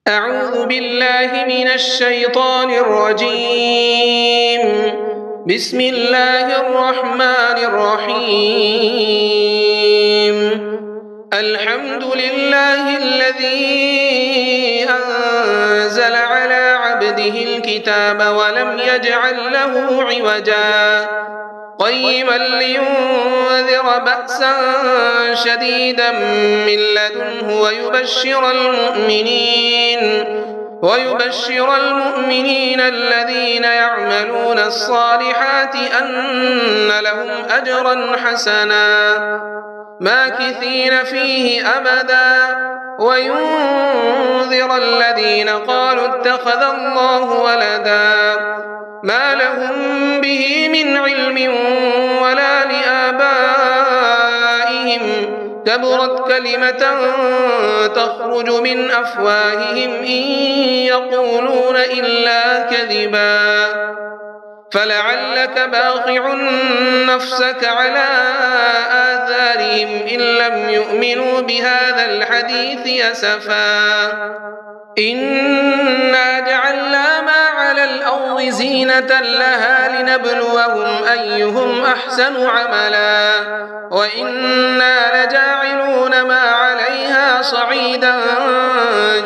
أعوذ بالله من الشيطان الرجيم. بسم الله الرحمن الرحيم. الحمد لله الذي أنزل على عبده الكتاب ولم يجعل له عوجا قيما لينذر بأسا شديدا من لدنه ويبشر المؤمنين الذين يعملون الصالحات أن لهم أجرا حسنا ماكثين فيه أبدا وينذر الذين قالوا اتخذ الله ولدا ما لهم به من علم ولا لآبائهم كبرت كلمة تخرج من أفواههم إن يقولون إلا كذبا فلعلك باخع نفسك على آثارهم إن لم يؤمنوا بهذا الحديث أسفا إنا جعلنا ما على الأرض زينة لها لنبلوهم أيهم أحسن عملا وإنا لجاعلون ما عليها صعيدا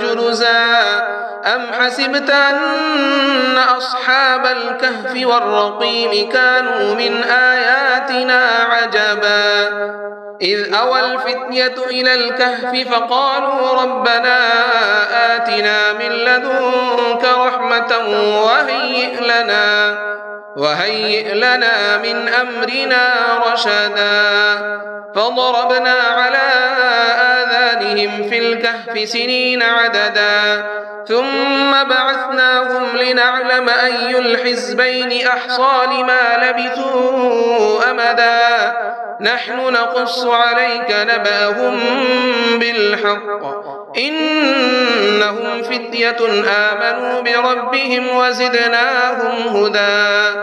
جرزا أم حسبت أن أصحاب الكهف والرقيم كانوا من آياتنا عجبا إذ أوى الفتية إلى الكهف فقالوا ربنا آتنا من لدنك رحمة وهيئ لنا من أمرنا رشدا فضربنا على آذانهم في الكهف سنين عددا ثم بعثناهم لنعلم أي الحزبين أحصى لما لبثوا أمدا نحن نقص عليك نبأهم بالحق إنهم فتية آمنوا بربهم وزدناهم هدى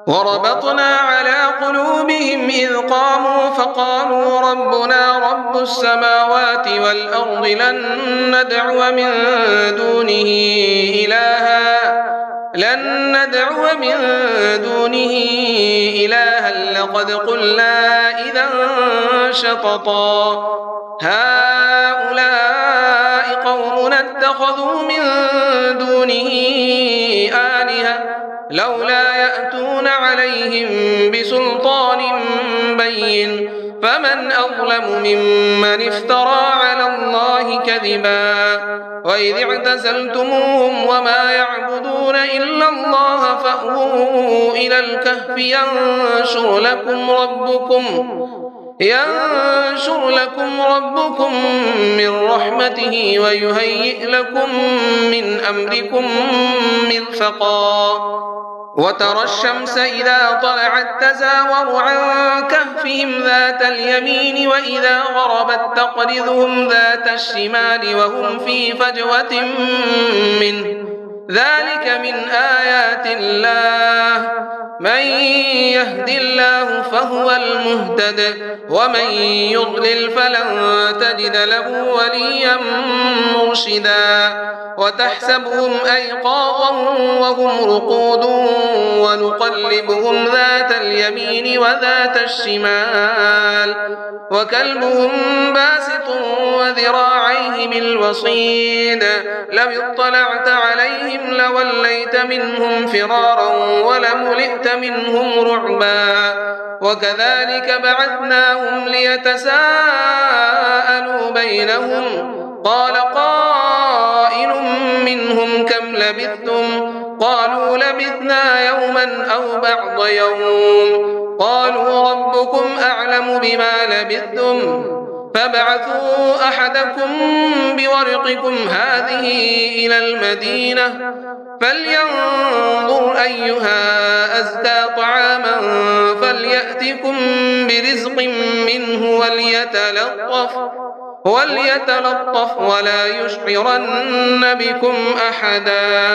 وربطنا على قلوبهم إذ قاموا فقالوا ربنا رب السماوات والأرض لن ندعو من دونه إلها لقد قلنا إذا شططا هؤلاء قومنا اتخذوا من دونه آلهة لولا يأتون عليهم بسلطان بين فمن أظلم ممن افترى على الله كذبا وإذ اعتزلتموهم وما يعبدون إلا الله فأووا إلى الكهف ينشر لكم ربكم من رحمته ويهيئ لكم من أمركم مرفقا وترى الشمس إذا طلعت تزاور عن كهفهم ذات اليمين وإذا غربت تقرضهم ذات الشمال وهم في فجوة منه ذلك من آيات الله من يهد الله فهو المهتد ومن يضلل فلن تجد له وليا مرشدا وتحسبهم أيقاظا وهم رقود ونقلبهم ذات اليمين وذات الشمال وكلبهم باسط وذراعيه بالوصيد لو اطلعت عليهم لوليت منهم فرارا ولملئت منهم رعبا وكذلك بعثناهم ليتساءلوا بينهم قال قائل منهم كم لبثتم قالوا لبثنا يوما أو بعض يوم قالوا ربكم أعلم بما لبثتم فابعثوا أحدكم بورقكم هذه إلى المدينة فلينظر أيها أزكى طعاما فليأتكم برزق منه وليتلطف ولا يشعرن بكم أحدا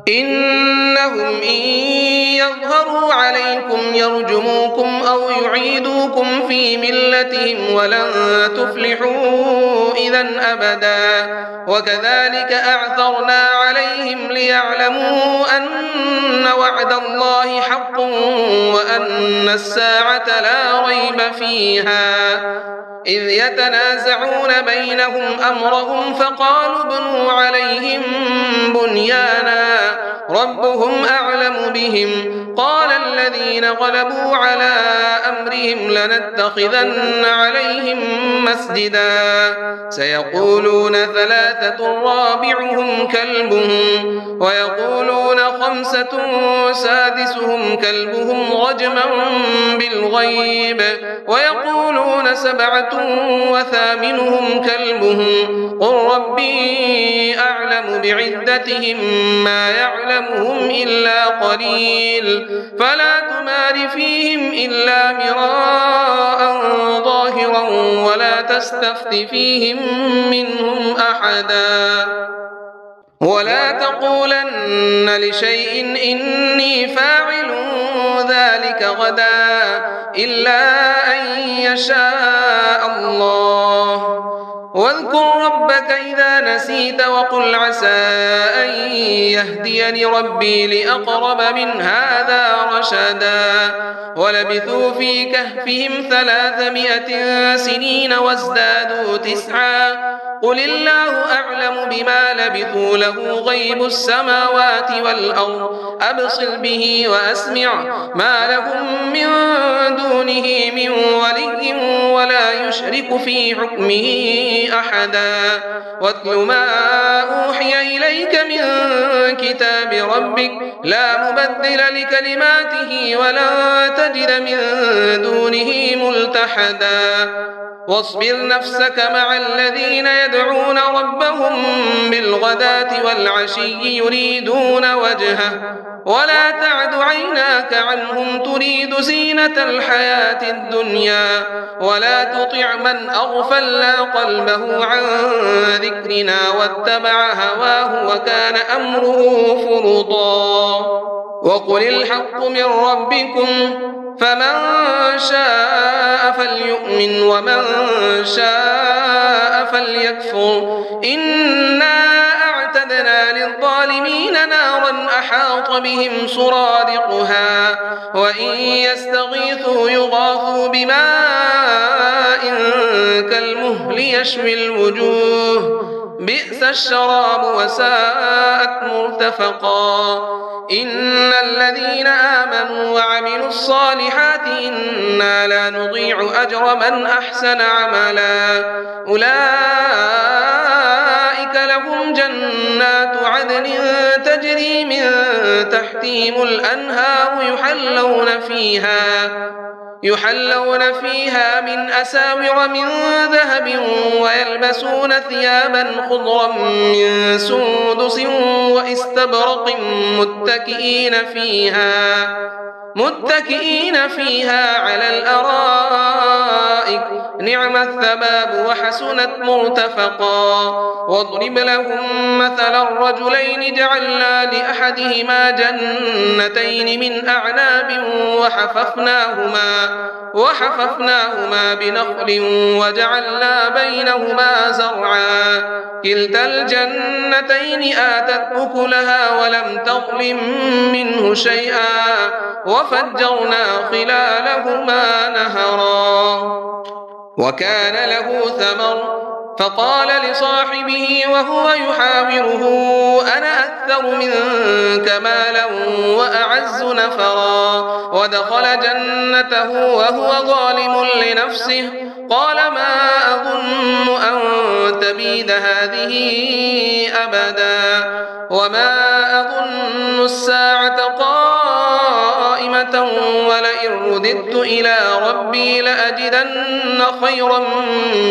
إنهم إن يظهروا عليكم يرجموكم أو يعيدوكم في ملتهم ولن تفلحوا إذا أبدا. وكذلك أعثرنا عليهم ليعلموا أن وعد الله حق وأن الساعة لا ريب فيها، إذ يتنازعون بينهم أمرهم فقالوا ابنوا عليهم بنيانا ربهم أعلم بهم. قال الذين غلبوا على أمرهم لنتخذن عليهم مسجدا سيقولون ثلاثة رابعهم كلبهم ويقولون خمسة سادسهم كلبهم رجما بالغيب ويقولون سبعة وثامنهم كلبهم قل ربي أعلم بعدتهم ما يعلمهم إلا قليل فلا تمار فيهم إلا مراء ظاهرا ولا تستفت فيهم منهم أحدا. ولا تقولن لشيء إني فاعل ذلك غدا إلا أن يشاء الله. واذكر ربك إذا نسيت وقل عسى أن يهديني ربي لأقرب من هذا رشدا. ولبثوا في كهفهم 300 سنين وازدادوا 9 قل الله أعلم بما لبثوا له غيب السماوات والأرض أبصر به وأسمع ما لهم من دونه من ولي ولا يشرك في حكمه أحدا. واتل ما أوحي إليك من كتاب ربك لا مبدل لكلماته ولا تجد من دونه ملتحدا. واصبر نفسك مع الذين يدعون ربهم بالغداة والعشي يريدون وجهه ولا تعد عيناك عنهم تريد زينة الحياة الدنيا ولا تطع من أغفلنا قلبه عن ذكرنا واتبع هواه وكان أمره فرطا. وقل الحق من ربكم فمن شاء فليؤمن ومن شاء فليكفر إنا أعتدنا للظالمين نارا أحاط بهم سرادقها وإن يستغيثوا يغاثوا بماء كالمهل يشوي الوجوه بئس الشراب وساءت مرتفقا. إن الذين آمنوا وعملوا الصالحات إنا لا نضيع أجر من أحسن عملا أولئك لهم جنات عدن تجري من تحتهم الأنهار يحلون فيها من أساور من ذهب ويلبسون ثيابا خضرا من سندس واستبرق متكئين فيها على الأرائك نعم الثواب وحسنت مرتفقا. واضرب لهم مثل الرجلين جعلنا لأحدهما جنتين من أعناب وحففناهما بنخل وجعلنا بينهما زرعا كلتا الجنتين آتت أكلها ولم تظلم منه شيئا وفجرنا خلالهما نهرا. وكان له ثمر فقال لصاحبه وهو يحاوره أنا أكثر منك مالا وأعز نفرا. ودخل جنته وهو ظالم لنفسه قال ما أظن أن تبيد هذه أبدا وما أظن الساعة قائمة ولئن رددت إلى ربي لأجدن خيرا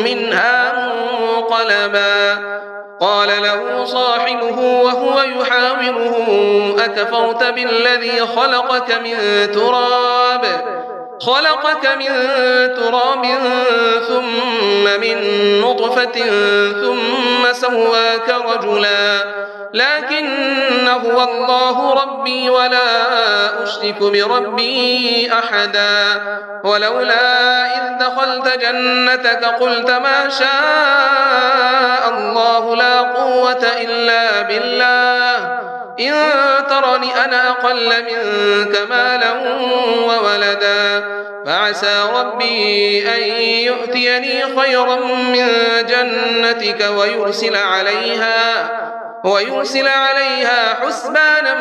منها منقلبا. قال له صاحبه وهو يحاوره أكفرت بالذي خلقك من تراب خلقك من تراب ثم من نطفة ثم سواك رجلا لكن هو الله ربي ولا أشرك بربي أحدا ولولا إذ دخلت جنتك قلت ما شاء الله لا قوة إلا بالله إن ترني أنا أقل منك مالا وولدا فعسى ربي أن يؤتيني خيرا من جنتك ويرسل عليها حسبانا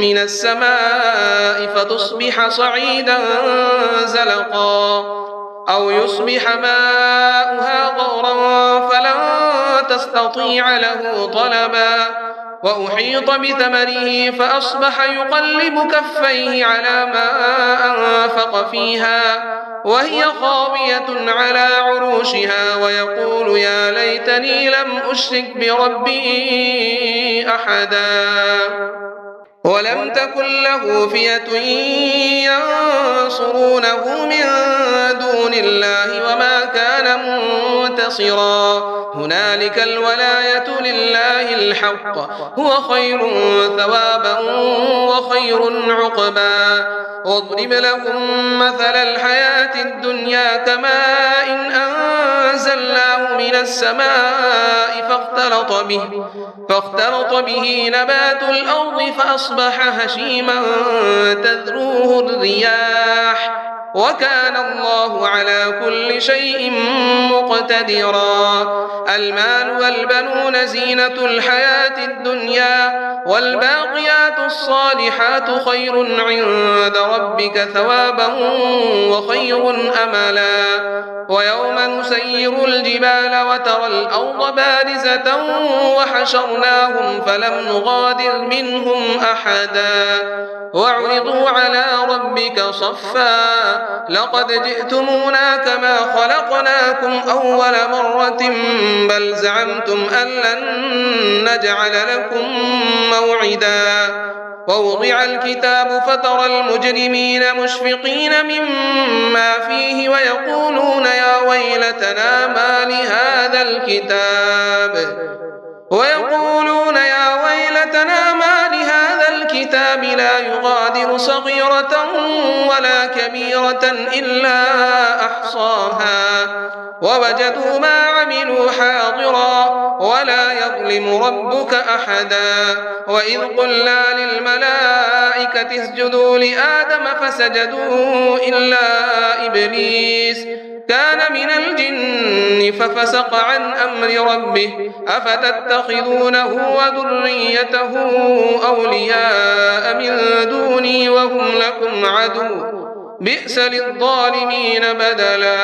من السماء فتصبح صعيدا زلقا أو يصبح ماؤها غورا فلن تستطيع له طلبا وأحيط بثمره فأصبح يقلب كفيه على ما أنفق فيها وهي خاوية على عروشها ويقول يا ليتني لم أشرك بربي أحدا ولم تكن له فئة ينصرونه من دون الله وما كان منتصرا هنالك الولاية لله الحق هو خير ثوابا وخير عقبا واضرب لهم مثل الحياة الدنيا كماء إن أنزلناه من السماء فاختلط به نبات الأرض فأصبح هشيما تذروه الرياح وكان الله على كل شيء مقتدرا المال والبنون زينة الحياة الدنيا والباقيات الصالحات خير عند ربك ثوابا وخير أملا ويوم نسير الجبال وترى الأرض بارزة وحشرناهم فلم نغادر منهم أحدا وعرضوا على ربك صفا لقد جئتمونا كما خلقناكم أول مرة بل زعمتم أن لن نجعل لكم موعدا ووضع الكتاب فترى المجرمين مشفقين مما فيه ويقولون يا ويلتنا ما لهذا الكتاب لا يغادر صغيرة ولا كبيرة إلا أحصاها ووجدوا ما عملوا حاضرا ولا يظلم ربك أحدا وإذ قلنا للملائكة اسجدوا لآدم فسجدوا إلا إبليس كان من الجن ففسق عن أمر ربه أفتتخذونه وذريته أولياء من دوني وهم لكم عدو بئس للظالمين بدلا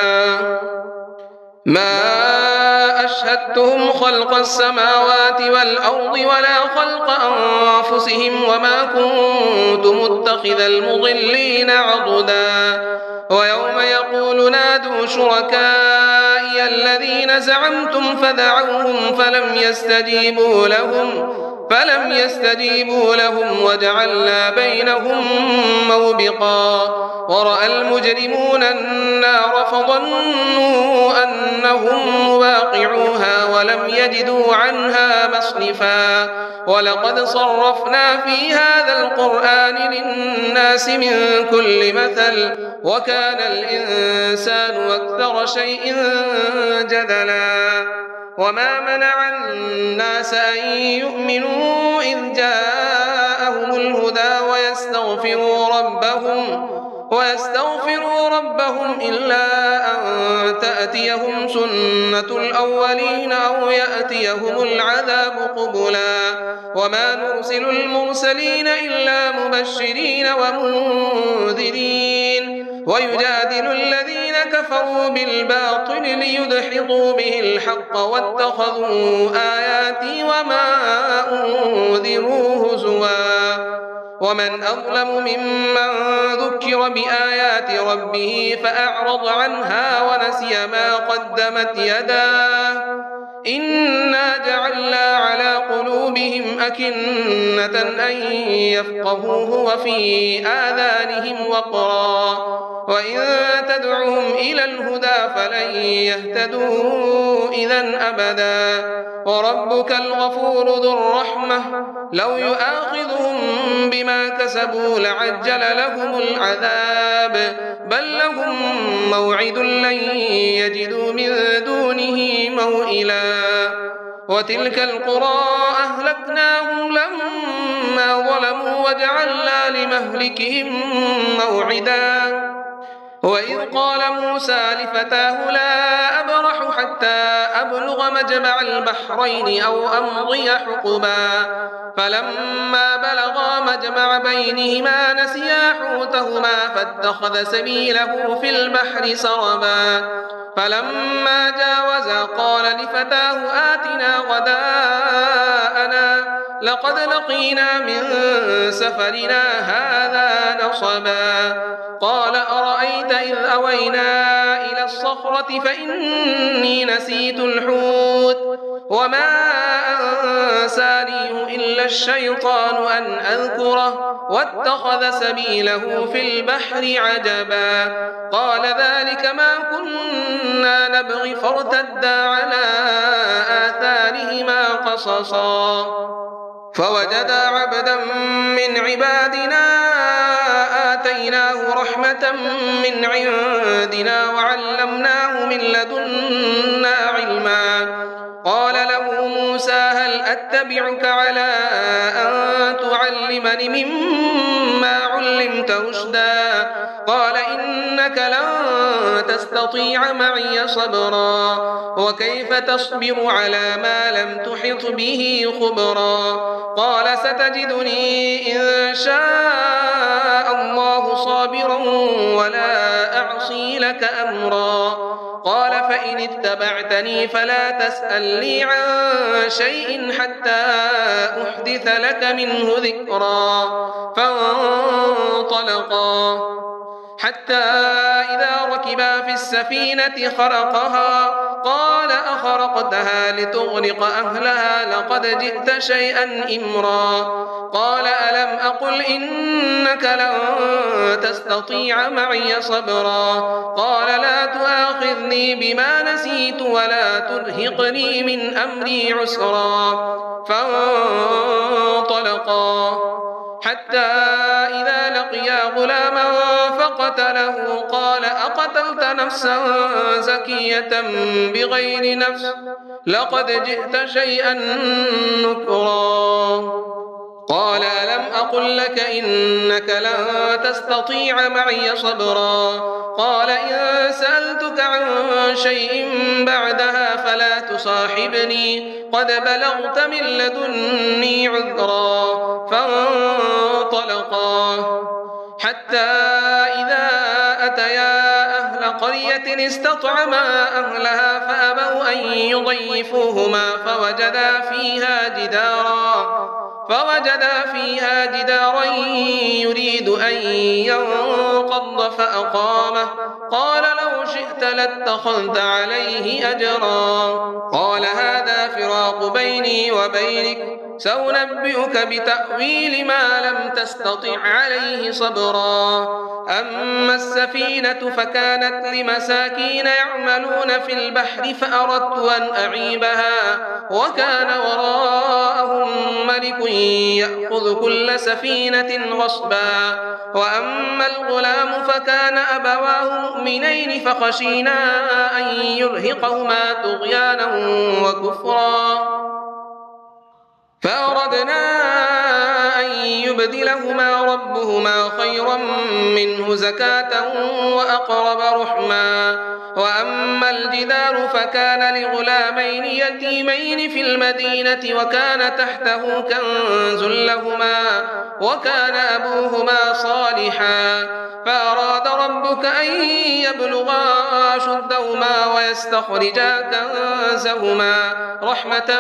ما أشهدتهم خلق السماوات والأرض ولا خلق أنفسهم وما كنت متخذ المضلين عضدا ويوم يقول نادوا شركائي الذين زعمتم فدعوهم فلم يستجيبوا لهم وجعلنا بينهم موبقا ورأى المجرمون النار فظنوا أنهم مواقعوها ولم يجدوا عنها مصرفا ولقد صرفنا في هذا القرآن للناس من كل مثل وكان الإنسان أكثر شيء جدلا وما منع الناس أن يؤمنوا إذ جاءهم الهدى ويستغفروا ربهم إلا أن تأتيهم سنة الأولين أو يأتيهم العذاب قبلا وما نرسل المرسلين إلا مبشرين ومنذرين ويجادل الذين كفروا بالباطل ليدحضوا به الحق واتخذوا آياتي وما أنذروا هزوا ومن أظلم ممن ذكر بآيات ربه فأعرض عنها ونسي ما قدمت يداه إنا جعلنا على قلوبهم قلوبهم أكنة أن يفقهوه وفي آذانهم وقرا وإن تدعهم إلى الهدى فلن يهتدوا إذا أبدا وربك الغفور ذو الرحمة لو يؤاخذهم بما كسبوا لعجل لهم العذاب بل لهم موعد لن يجدوا من دونه موئلا وتلك القرى أهلكناهم لما ظلموا وجعلنا لمهلكهم موعدا وإذ قال موسى لفتاه لا أبرح حتى أبلغ مجمع البحرين أو أمضي حقبا فلما بلغا مجمع بينهما نسيا حوتهما فاتخذ سبيله في البحر سربا فلما جاوزا قال لفتاه آتنا غداءنا لقد لقينا من سفرنا هذا نصبا قال أرأيت إذ أوينا إلى الصخرة فإني نسيت الحوت وما أنسانيه إلا الشيطان أن أذكره واتخذ سبيله في البحر عجبا قال ذلك ما كنا نبغي فارتدا على آثارهما قصصا فوجدا عبدا من عبادنا آتيناه رحمة من عندنا وعلمناه من لدنا علما قال له موسى هل أتبعك على أن تعلمني مما علمت رشدا قال إنك لن تستطيع معي صبرا وكيف تصبر على ما لم تحط به خبرا قال ستجدني إن شاء الله صابرا ولا أعصي لك أمرا قال فإن اتبعتني فلا تسألني عن شيء حتى أحدث لك منه ذكرا فانطلقا حتى إذا ركبا في السفينة خرقها قال أخرقتها لتغرق أهلها لقد جئت شيئا إمرا قال ألم أقل إنك لن تستطيع معي صبرا قال لا تؤاخذني بما نسيت ولا ترهقني من أمري عسرا فانطلقا حتى إذا لقيا غلاما فقتله قال أقتلت نفسا زكية بغير نفس لقد جئت شيئا نكرا قال ألم أقل لك إنك لن تستطيع معي صبرا قال إن سألتك عن شيء بعدها فلا تصاحبني قد بلغت من لدني عذرا فانطلقا حتى إذا أتيا أهل قرية استطعما أهلها فأبوا أن يضيفوهما فوجدا فيها جدارا يريد أن ينقض فأقامه قال لو شئت لاتخذت عليه أجرا قال هذا فراق بيني وبينك سأنبئك بتأويل ما لم تستطع عليه صبرا أما السفينة فكانت لمساكين يعملون في البحر فأردت أن أعيبها وكان وراءهم ملك يأخذ كل سفينة غصبا وأما الغلام فكان أبواه مؤمنين فخشينا أن يرهقهما طغيانا وكفرا فأردنا أن يبدلهما ربهما خيرا منه زكاة وأقرب رحما وأما الجدار فكان لغلامين يتيمين في المدينة وكان تحته كنز لهما وكان أبوهما صالحا فأراد ربك أن يبلغا أشدهما ويستخرجا كنزهما رحمة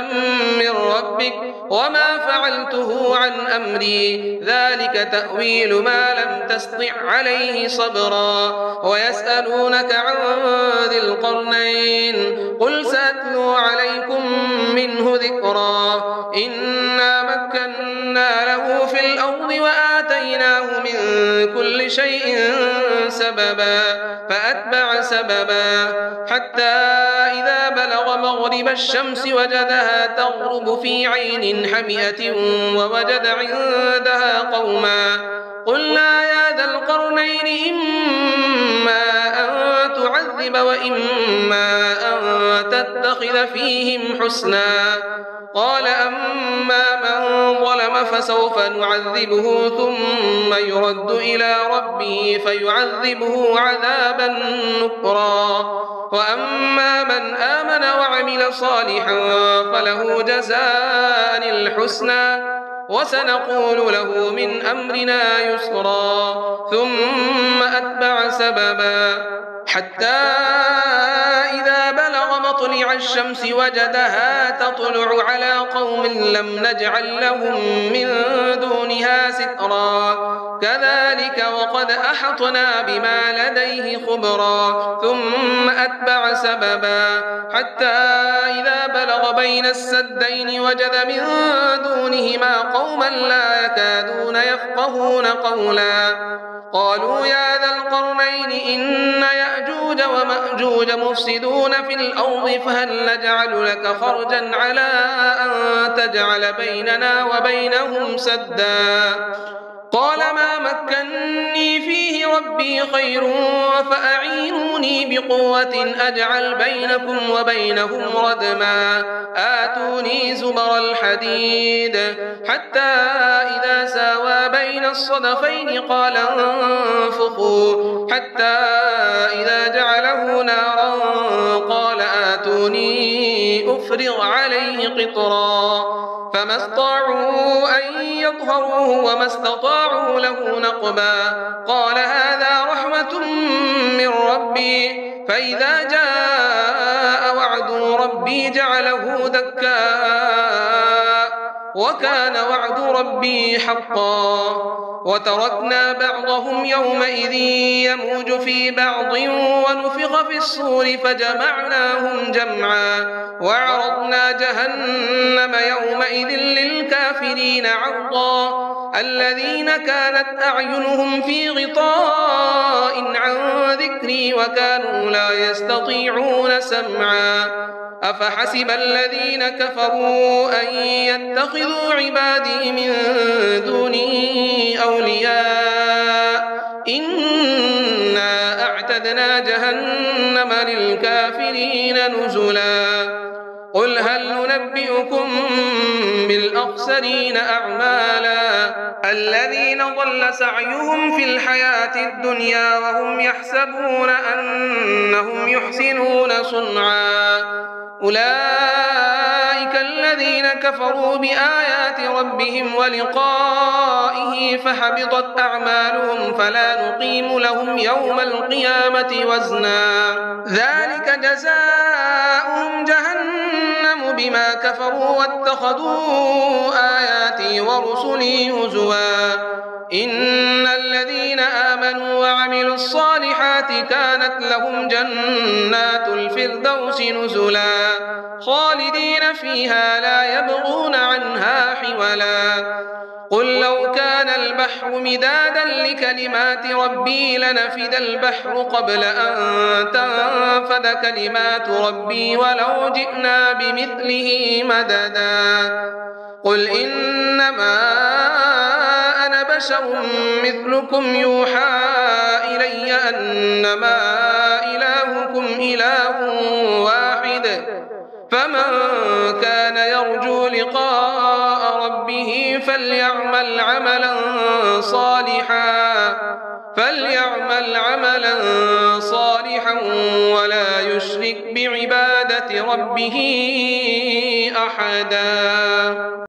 من ربك وما فعلته عن أمري ذلك تأويل ما لم تسطع عليه صبرا ويسألونك عن ذي القرنين قل سأتلو عليكم منه ذكرا إنا مكنا له في الأرض وآتيناه من كل شيء سببا فأتبع سببا حتى إذا بلغ مغرب الشمس وجدها تغرب في عين حمئة ووجد عندها قوما قلنا يا ذا القرنين إما أن تعذب وإما أن تتخذ فيهم حسنا قال أما من ظلم فسوف نعذبه ثم يرد إلى ربه فيعذبه عذابا نكرا وأما من آمن وعمل صالحا فله جزاء الحسنى وسنقول له من أمرنا يسرا ثم أتبع سببا حتى إذا بلغ مطلع الشمس وجدها تطلع على قوم لم نجعل لهم من دونها سترا كذلك وقد أحطنا بما لديه خبرا ثم أتبع سببا حتى إذا بلغ بين السدين وجد من دونهما قوما لا يكادون يفقهون قولا قالوا يا ذا القرنين إن يأجوج ومأجوج مفسدون في الأرض فهل نجعل لك خرجا على أن تجعل بيننا وبينهم سدا قال ما مكني فيه ربي خير فأعينوني بقوة أجعل بينكم وبينهم ردما آتوني زبر الحديد حتى إذا ساوى بين الصدفين قال انفخوا حتى إذا جعله نارا قال آتوني أفرغ عليه قطرا فما استطاعوا أن يظهروه وما استطاعوا له نقبا قال هذا رحمة من ربي فإذا جاء وعد ربي جعله دكاء وكان وعد ربي حقا وتركنا بعضهم يومئذ يموج في بعض ونفخ في الصور فجمعناهم جمعا وعرضنا جهنم يومئذ للكافرين عرضا الذين كانت أعينهم في غطاء عن ذكري وكانوا لا يستطيعون سمعا أفحسب الذين كفروا أن يتخذوا عبادي من دوني أولياء إنا أعتدنا جهنم للكافرين نزلا قل هل ننبئكم بالأخسرين أعمالا الذين ضل سعيهم في الحياة الدنيا وهم يحسبون أنهم يحسنون صنعا أولئك الذين كفروا بآيات ربهم ولقائه فحبطت أعمالهم فلا نقيم لهم يوم القيامة وزنا ذلك جزاؤهم جهنم بما كفروا واتخذوا آياتي ورسلي هزوا إن الذين آمنوا وعملوا الصالحات كانت لهم جنات الفردوس نزلا خالدين فيها لا يبغون عنها حولا قل لو كان البحر مدادا لكلمات ربي لنفد البحر قبل أن تنفد كلمات ربي ولو جئنا بمثله مددا قل إنما أنا بشر مثلكم يوحى إلي أنما إلهكم إله واحد فمن كان يرجو لقاء ربه فليعمل عملا صالحا ولا يشرك بعبادة ربه أحدا.